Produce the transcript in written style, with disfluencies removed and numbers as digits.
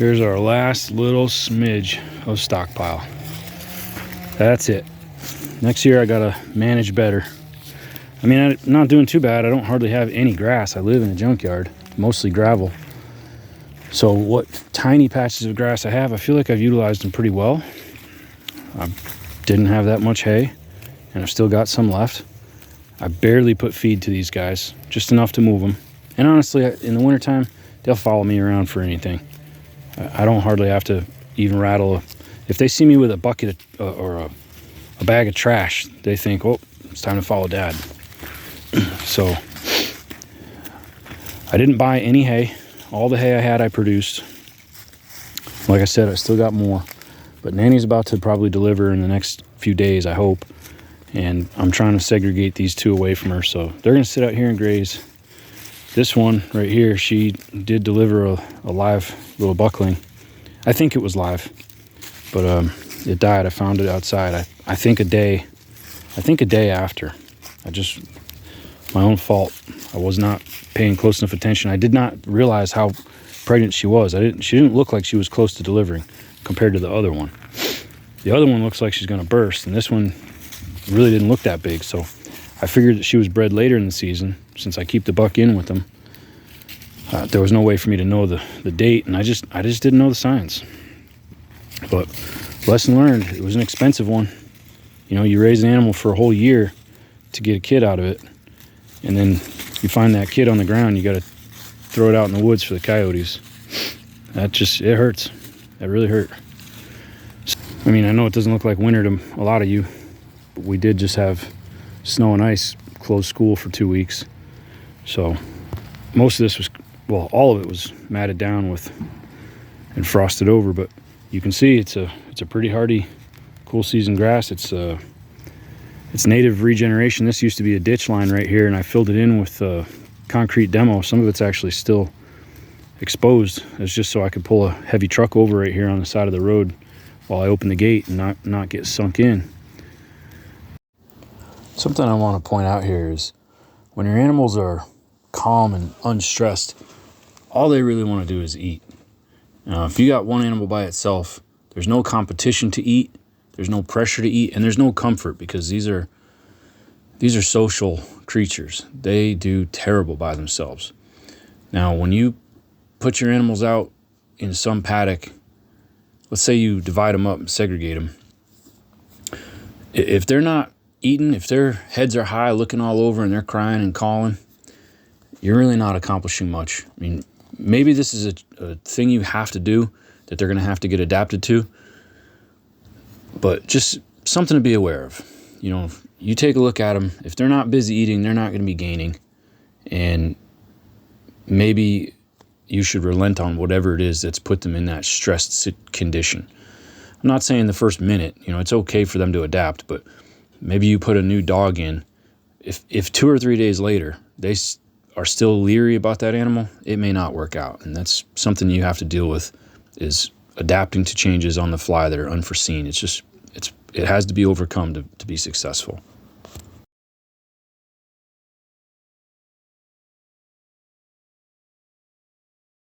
Here's our last little smidge of stockpile. That's it. Next year I gotta manage better. I mean, I'm not doing too bad. I don't hardly have any grass. I live in a junkyard, mostly gravel. So what tiny patches of grass I have, I feel like I've utilized them pretty well. I didn't have that much hay, and I've still got some left. I barely put feed to these guys, just enough to move them. And honestly, in the wintertime, they'll follow me around for anything. I don't hardly have to even rattle. If they see me with a bucket or a bag of trash, they think, oh, it's time to follow Dad. So I didn't buy any hay. All the hay I had, I produced. Like I said, I still got more. But Nanny's about to probably deliver in the next few days, I hope. And I'm trying to segregate these two away from her. So they're going to sit out here and graze. This one right here, she did deliver a live little buckling. I think it was live, but it died. I found it outside. I think a day after. My own fault. I was not paying close enough attention. I did not realize how pregnant she was. She didn't look like she was close to delivering compared to the other one. The other one looks like she's going to burst, and this one really didn't look that big. So I figured that she was bred later in the season, since I keep the buck in with them. There was no way for me to know the date, and I just didn't know the signs. But lesson learned, it was an expensive one. You know, you raise an animal for a whole year to get a kid out of it, and then you find that kid on the ground, you got to throw it out in the woods for the coyotes. It hurts. That really hurt. I mean, I know it doesn't look like winter to a lot of you, but we did just have snow and ice close school for 2 weeks. So most of this was, well, all of it was matted down with and frosted over, but you can see it's a pretty hardy, cool season grass. It's native regeneration. This used to be a ditch line right here, and I filled it in with concrete demo. Some of it's actually still exposed. It's just so I could pull a heavy truck over right here on the side of the road while I open the gate and not get sunk in. Something I want to point out here is when your animals are calm and unstressed, all they really want to do is eat. Now, if you got one animal by itself, there's no competition to eat, there's no pressure to eat, and there's no comfort, because these are social creatures. They do terrible by themselves. Now, when you put your animals out in some paddock, let's say you divide them up and segregate them. If they're not eating, if their heads are high looking all over and they're crying and calling, you're really not accomplishing much. I mean, maybe this is a thing you have to do, that they're going to have to get adapted to, but just something to be aware of. You know, you take a look at them. If they're not busy eating, they're not going to be gaining, and maybe you should relent on whatever it is that's put them in that stressed condition. I'm not saying the first minute, you know, it's okay for them to adapt, but maybe you put a new dog in. If 2 or 3 days later they are still leery about that animal, it may not work out. And that's something you have to deal with, is adapting to changes on the fly that are unforeseen. It has to be overcome to be successful.